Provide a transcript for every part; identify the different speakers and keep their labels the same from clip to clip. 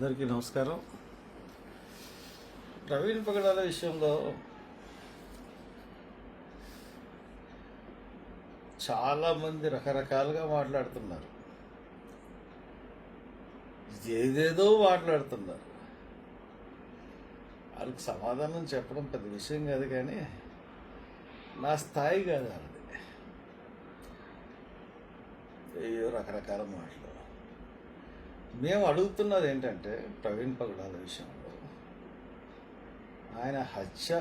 Speaker 1: అందరికీ నమస్కారం. ప్రవీణ్ పగడాల విషయంలో చాలామంది రకరకాలుగా మాట్లాడుతున్నారు, ఏదేదో మాట్లాడుతున్నారు. వాళ్ళకి సమాధానం చెప్పడం పెద్ద విషయం కాదు, కానీ నా స్థాయి కాదు వాళ్ళది. అయ్యో రకరకాల మాటలు. మేము అడుగుతున్నది ఏంటంటే ప్రవీణ్ పగడాల విషయంలో ఆయన హత్య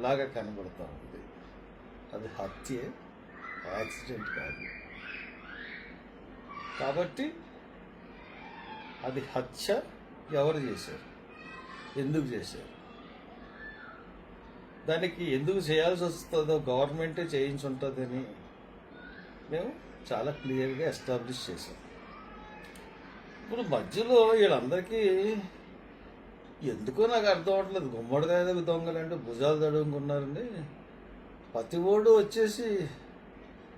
Speaker 1: లాగా కనబడుతూ ఉంది. అది హత్యే, యాక్సిడెంట్ కాదు. కాబట్టి అది హత్య ఎవరు చేశారు, ఎందుకు చేశారు, దానికి ఎందుకు చేయాల్సి వస్తుందో గవర్నమెంటే చేయించుంటుందని మేము చాలా క్లియర్గా ఎస్టాబ్లిష్ చేశాం. ఇప్పుడు మధ్యలో వీళ్ళందరికీ ఎందుకో నాకు అర్థం అవ్వట్లేదు. గుమ్మడికాయ దొంగలంటే భుజాలు తడుముకున్నారండి. ప్రతి ఓడు వచ్చేసి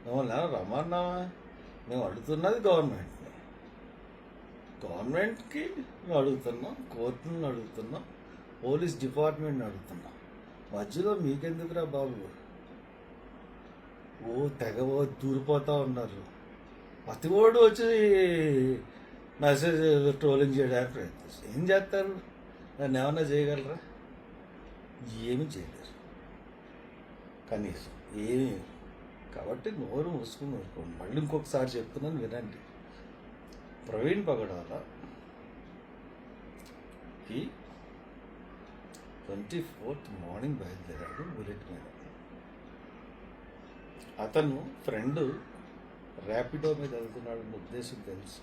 Speaker 1: మమ్మల్ని రమ్మన్నావా? మేము అడుగుతున్నది గవర్నమెంట్కి మేము అడుగుతున్నాం, కోర్టులను అడుగుతున్నాం, పోలీస్ డిపార్ట్మెంట్ని అడుగుతున్నాం. మధ్యలో మీకెందుకురా బాబు? తెగ దూరిపోతూ ఉన్నారు. ప్రతి ఓడు వచ్చి మెసేజ్ ట్రోలింగ్ చేయడానికి ప్రయత్నిస్తారు. ఏం చేస్తారు? దాన్ని ఏమన్నా చేయగలరా? ఏమి చేయలేరు కనీసం, ఏమీ. కాబట్టి నోరు మూసుకుని ఊరుకోండి. మళ్ళీ ఇంకొకసారి చెప్తున్నాను, వినండి. ప్రవీణ్ పగడాల 24th మార్నింగ్ బయలుదేరాడు బుల్లెట్ మీద. అతను ఫ్రెండ్ ర్యాపిడో మీద వెళ్తున్నాడన్న ఉద్దేశం తెలుసు.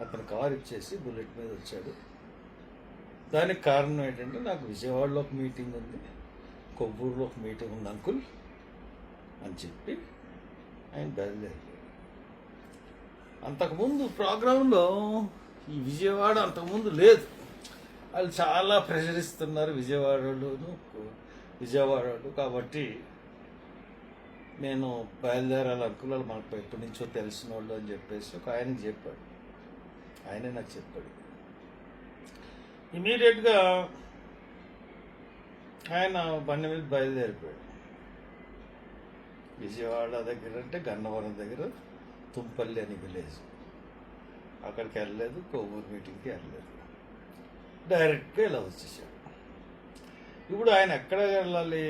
Speaker 1: అతను కారు ఇచ్చేసి బుల్లెట్ మీద వచ్చాడు. దానికి కారణం ఏంటంటే, నాకు విజయవాడలో ఒక మీటింగ్ ఉంది, కొవ్వూరులో ఒక మీటింగ్ ఉంది అంకుల్ అని చెప్పి ఆయన బయలుదేరాడు. అంతకుముందు ప్రోగ్రాంలో ఈ విజయవాడ అంతకుముందు లేదు. వాళ్ళు చాలా ప్రెషర్ ఇస్తున్నారు విజయవాడలో. కాబట్టి నేను బయలుదేరాలి అంకుల్, మనకు ఎప్పటి నుంచో తెలిసిన వాళ్ళు అని చెప్పేసి ఒక ఆయనకి చెప్పాడు. ఆయనే నాకు చెప్పాడు. ఇమీడియట్గా ఆయన బండి మీద బయలుదేరిపోయాడు. విజయవాడ దగ్గర అంటే గన్నవరం దగ్గర తుంపల్లి అని విలేజ్. అక్కడికి వెళ్ళలేదు, కొవ్వూరు మీటింగ్కి వెళ్ళలేదు, డైరెక్ట్గా ఇలా వచ్చేసాడు. ఇప్పుడు ఆయన ఎక్కడ వెళ్ళాలి?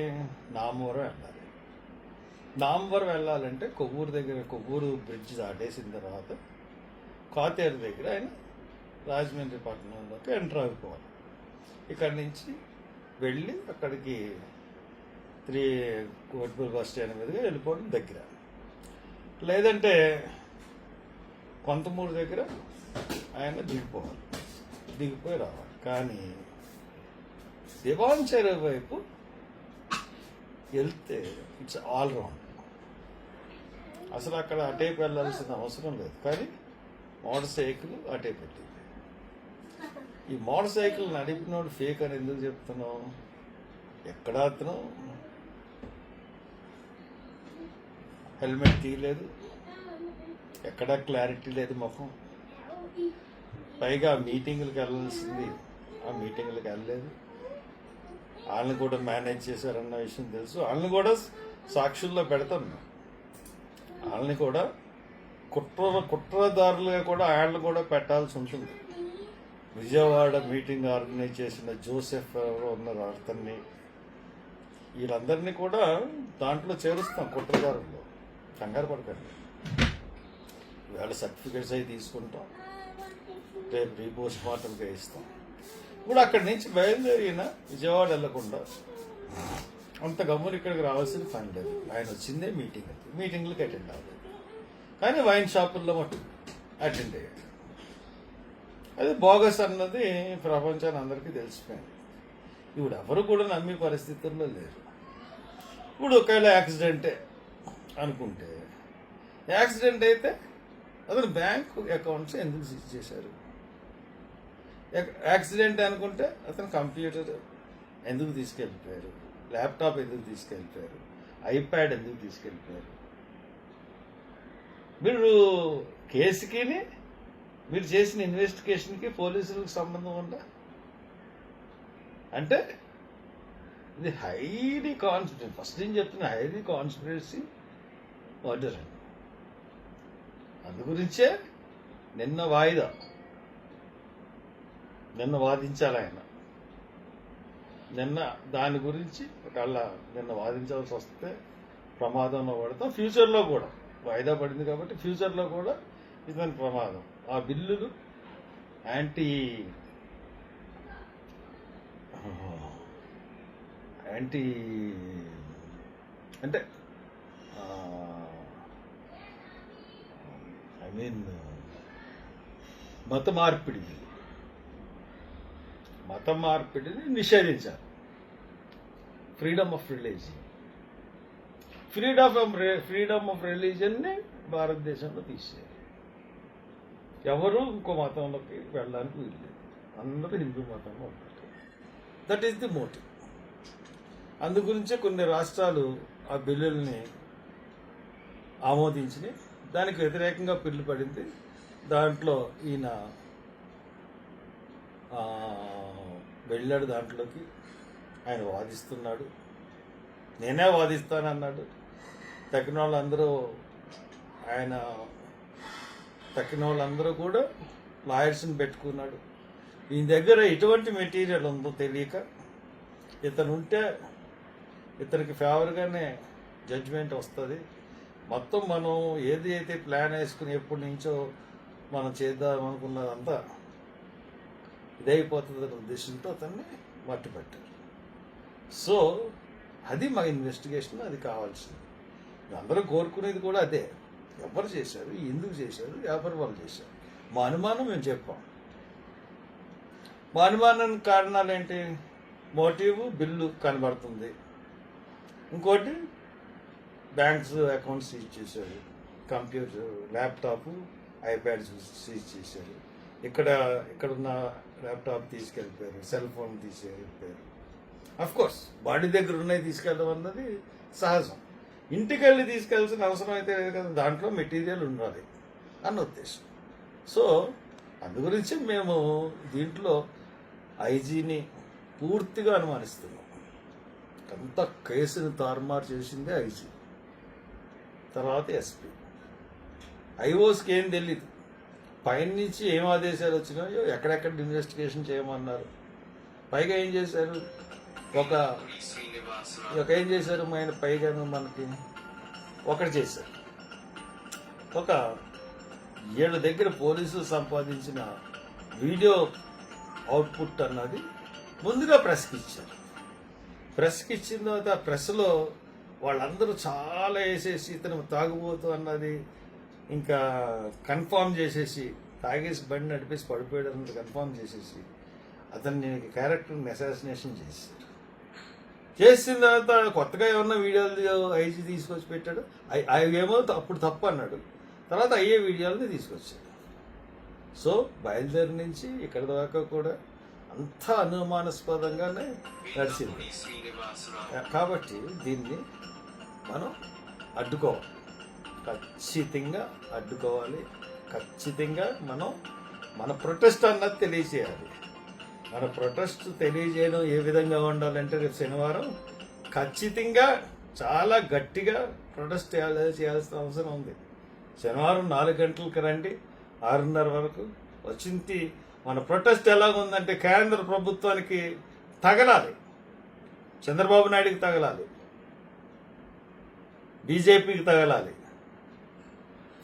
Speaker 1: నామవరం వెళ్ళాలి. నామవరం వెళ్ళాలంటే కొవ్వూరు బ్రిడ్జ్ దాటేసిన తర్వాత కాతేరు దగ్గర ఆయన రాజమండ్రి పట్టణంలోకి ఎంటర్ అయిపోవాలి. ఇక్కడి నుంచి వెళ్ళి అక్కడికి కోటిపల్లి బస్ స్టాండ్ మీదుగా వెళ్ళిపోవడం దగ్గర. లేదంటే కొంతమూరు దగ్గర ఆయన దిగిపోయి రావాలి. కానీ దివాన్ చెరువు వైపు వెళ్తే ఇట్స్ ఆల్రౌండ్. అసలు అక్కడ అటేపు వెళ్ళాల్సిన అవసరం లేదు, కానీ మోటార్ సైకిల్ అటే పెట్టింది. ఈ మోటార్ సైకిల్ నడిపినోడు ఫేక్ అని ఎందుకు చెప్తున్నావు? ఎక్కడ అతను హెల్మెట్ తీయలేదు, ఎక్కడా క్లారిటీ లేదు ముఖం. పైగా మీటింగులకు వెళ్ళాల్సింది ఆ మీటింగులకు వెళ్ళలేదు. వాళ్ళని కూడా మేనేజ్ చేశారన్న విషయం తెలుసు. వాళ్ళని కూడా సాక్షుల్లో పెడతాం. వాళ్ళని కూడా కుట్రదారులుగా కూడా ఆయనను కూడా పెట్టాల్సి ఉంటుంది. విజయవాడ మీటింగ్ ఆర్గనైజ్ చేసిన జోసెఫ్ ఎవరో ఉన్నారు, అతన్ని వీళ్ళందరినీ కూడా దాంట్లో చేరుస్తాం కుట్రదారుల్లో. కంగారు పడకండి. ఇవాళ సర్టిఫికేట్స్ అవి తీసుకుంటాం, రేపు రీపోస్ట్ మార్టంగా ఇస్తాం. ఇప్పుడు అక్కడి నుంచి బయలుదేరిన విజయవాడ వెళ్లకుండా అంత గమ్మున ఇక్కడికి రావాల్సిన పని లేదు. ఆయన వచ్చిందే మీటింగ్లకు అటెండ్ అవ్వలేదు, కానీ వైన్ షాపుల్లో మటుకు అటెండ్ అయ్యాడు. అది బోగస్ అన్నది ప్రపంచాన్ని అందరికీ తెలిసిపోయింది. ఇప్పుడు ఎవరు కూడా నమ్మే పరిస్థితుల్లో లేరు. ఇప్పుడు ఒకవేళ యాక్సిడెంటే అనుకుంటే, యాక్సిడెంట్ అయితే అతను బ్యాంక్ అకౌంట్స్ ఎందుకు సీజ్ చేశారు? యాక్సిడెంట్ అనుకుంటే అతను కంప్యూటర్ ఎందుకు తీసుకెళ్ళిపోయారు? ల్యాప్టాప్ ఎందుకు తీసుకెళ్ళిపోయారు? ఐప్యాడ్ ఎందుకు తీసుకెళ్ళిపోయారు? మీరు కేసుకి మీరు చేసిన ఇన్వెస్టిగేషన్కి పోలీసులకు సంబంధం ఉందా? అంటే ఇది హైలీ కాన్స్పిరసీ. ఫస్ట్ నేను చెప్తున్నా, హైలీ కాన్స్పిరసీ మర్డర్ అని. అందు గురించే నిన్న వాదించాలి ఆయన. నిన్న దాని గురించి ఒకవేళ నిన్న వాదించాల్సి వస్తే ప్రమాదంలో పడతాం. ఫ్యూచర్లో కూడా వాయిదా పడింది కాబట్టి ఫ్యూచర్లో కూడా ఇదని ప్రమాదం. ఆ బిల్లులు యాంటీ అంటే మత మార్పిడిని నిషేధించారు. ఫ్రీడమ్ ఆఫ్ రిలీజియన్ని భారతదేశంలో తీసేయాలి. ఎవరు ఇంకో మతంలోకి వెళ్ళడానికి వీల్లేదు. అందరూ హిందూ మతంలో ఉంటారు. That is the motive. అందు గురించే కొన్ని రాష్ట్రాలు ఆ బిల్లుల్ని ఆమోదించినాయి. దానికి వ్యతిరేకంగా బిల్లు పడింది. దాంట్లో ఈయన వెళ్ళాడు. దాంట్లోకి ఆయన వాదిస్తున్నాడు. నేనే వాదిస్తానన్నాడు. తక్కిన వాళ్ళందరూ కూడా లాయర్స్ని పెట్టుకున్నాడు. ఈయన దగ్గర ఎటువంటి మెటీరియల్ ఉందో తెలియక ఇతనికి ఫేవర్గానే జడ్జిమెంట్ వస్తుంది. మొత్తం మనం ఏది అయితే ప్లాన్ వేసుకుని ఎప్పటి నుంచో మనం చేద్దాం అనుకున్నదంతా ఇదైపోతుందనే ఉద్దేశంతో అతన్ని మట్టుపెట్టారు. సో అది మా ఇన్వెస్టిగేషన్, అది కావాల్సింది. అందరూ కోరుకునేది కూడా అదే. ఎవరు చేశారు, ఎందుకు చేశారు, ఎవరు వాళ్ళు చేశారు. మా అనుమానం మేము చెప్పాం. మా అనుమానానికి కారణాలు ఏంటి? మోటివ్ బిల్లు కనబడుతుంది. ఇంకోటి బ్యాంక్స్ అకౌంట్స్ సీజ్ చేశారు, కంప్యూటర్, ల్యాప్టాప్, ఐప్యాడ్ సీజ్ చేశారు. ఇక్కడున్న ల్యాప్టాప్ తీసుకెళ్ళిపోయారు, సెల్ ఫోన్ తీసుకెళ్ళిపోయారు. అఫ్కోర్స్ బాడీ దగ్గర ఉన్నాయి తీసుకెళ్ళడం అన్నది సహజం. ఇంటికి వెళ్ళి తీసుకెళ్లాల్సిన అవసరం అయితే లేదు కదా, దాంట్లో మెటీరియల్ ఉండాలి అన్న ఉద్దేశం. సో అందు గురించి మేము దీంట్లో ఐజీని పూర్తిగా అనుమానిస్తున్నాం. అంత కేసుని తారుమారు చేసిందే ఐజీ, తర్వాత ఎస్పీ. ఐఓస్కి ఏం తెలీదు. పైన నుంచి ఏం ఆదేశాలు వచ్చినాయో, ఎక్కడెక్కడ ఇన్వెస్టిగేషన్ చేయమన్నారు. పైగా ఏం చేశారు, ఏం చేశారు పైగా మనకి ఒకటి చేశారు. 7 దగ్గర పోలీసులు సంపాదించిన వీడియో అవుట్పుట్ అన్నది ముందుగా ప్రెస్కి ఇచ్చారు. ప్రెస్కి ఇచ్చిన తర్వాత ప్రెస్లో వాళ్ళందరూ చాలా వేసేసి ఇతను తాగుబోతు అన్నది ఇంకా కన్ఫామ్ చేసేసి, తాగేసి బండి నడిపేసి పడిపోయాడు అన్నది కన్ఫామ్ చేసేసి అతన్ని క్యారెక్టర్ని అసాసినేషన్ చేశారు. చేసిన తర్వాత కొత్తగా ఏమన్నా వీడియోలు ఐజీ తీసుకొచ్చి పెట్టాడు. అవేమో అప్పుడు తప్పు అన్నాడు. తర్వాత అయ్యే వీడియోలని తీసుకొచ్చాడు. సో బయలుదేరి నుంచి ఇక్కడి దాకా కూడా అంతా అనుమానాస్పదంగానే నడిచింది. కాబట్టి దీన్ని మనం అడ్డుకోవాలి, ఖచ్చితంగా అడ్డుకోవాలి. ఖచ్చితంగా మనం మన ప్రొటెస్ట్ అన్నది తెలియజేయాలి. మన ప్రొటెస్ట్ తెలియజేయడం ఏ విధంగా ఉండాలంటే రేపు శనివారం ఖచ్చితంగా చాలా గట్టిగా ప్రొటెస్ట్ చేయాల్సిన అవసరం ఉంది. శనివారం 4 గంటలకు రండి, 6:30 వరకు వచ్చింది. మన ప్రొటెస్ట్ ఎలాగుందంటే కేంద్ర ప్రభుత్వానికి తగలాలి, చంద్రబాబు నాయుడికి తగలాలి, బీజేపీకి తగలాలి,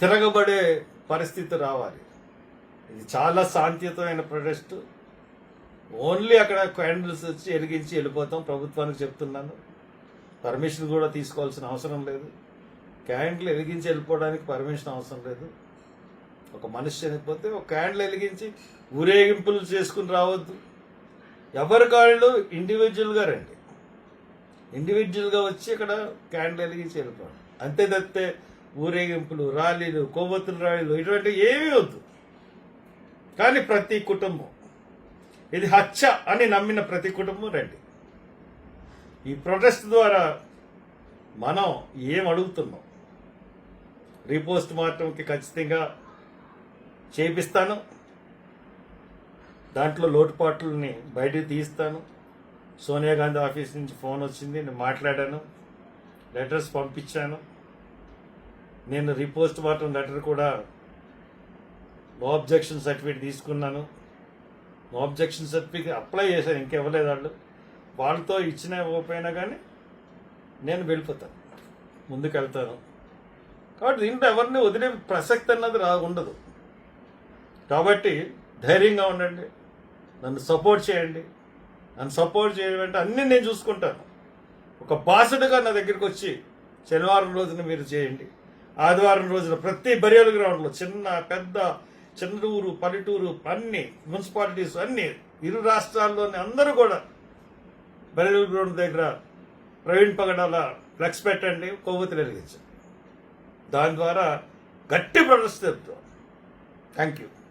Speaker 1: తిరగబడే పరిస్థితి రావాలి. ఇది చాలా శాంతియుతమైన ప్రొటెస్ట్. ఓన్లీ అక్కడ క్యాండిల్స్ వచ్చి వెలిగించి వెళ్ళిపోతాం. ప్రభుత్వానికి చెప్తున్నాను, పర్మిషన్ కూడా తీసుకోవాల్సిన అవసరం లేదు. క్యాండిల్ వెలిగించి వెళ్ళిపోవడానికి పర్మిషన్ అవసరం లేదు. ఒక మనిషి చనిపోతే ఒక క్యాండిల్ వెలిగించి ఊరేగింపులు చేసుకుని రావద్దు. ఎవరి కాళ్ళు ఇండివిజువల్గా రండి, ఇండివిజువల్గా వచ్చి ఇక్కడ క్యాండిల్ వెలిగించి వెళ్ళిపోండి. అంతే తప్పితే ఊరేగింపులు, ర్యాలీలు, కొవ్వొత్తుల ర్యాలీలు ఇటువంటి ఏమీ వద్దు. కానీ ప్రతి కుటుంబం ఇది హత్య అని నమ్మిన ప్రతి కుటుంబం రండి. ఈ ప్రొటెస్ట్ ద్వారా మనం ఏం అడుగుతున్నాం? రీపోస్ట్ మార్టంకి ఖచ్చితంగా చేపిస్తాను. దాంట్లో లోటుపాట్లని బయటికి తీస్తాను. సోనియా గాంధీ ఆఫీస్ నుంచి ఫోన్ వచ్చింది, నేను మాట్లాడాను, లెటర్స్ పంపించాను. నేను రీపోస్ట్ మార్టం లెటర్ కూడా నో అబ్జెక్షన్ సర్టిఫికేట్ తీసుకున్నాను. నో అబ్జెక్షన్ సర్టిఫికేట్ అప్లై చేశాను, ఇంకెవ్వలేదు వాళ్ళు. వాళ్ళతో ఇచ్చిన ఇవ్వకపోయినా కానీ నేను వెళ్ళిపోతాను, ముందుకు వెళ్తాను. కాబట్టి దీంట్లో ఎవరిని వదిలే ప్రసక్తి అన్నది ఉండదు. కాబట్టి ధైర్యంగా ఉండండి, నన్ను సపోర్ట్ చేయండి. నన్ను సపోర్ట్ చేయమంటే అన్నీ నేను చూసుకుంటాను. ఒక బాసుడుగా నా దగ్గరికి వచ్చి శనివారం రోజున మీరు చేయండి. ఆదివారం రోజున ప్రతి బరియల్ గ్రౌండ్లో చిన్న పెద్ద చంద్రూరు పల్లెటూరు అన్ని మున్సిపాలిటీస్ అన్ని ఇరు రాష్ట్రాల్లోని అందరూ కూడా బరియల్ గ్రౌండ్ దగ్గర ప్రవీణ్ పగడాల ఫ్లెక్స్ పెట్టండి, కొవ్వొత్తులు వెలిగించండి. దాని ద్వారా గట్టి ప్రదర్శన. Thank you.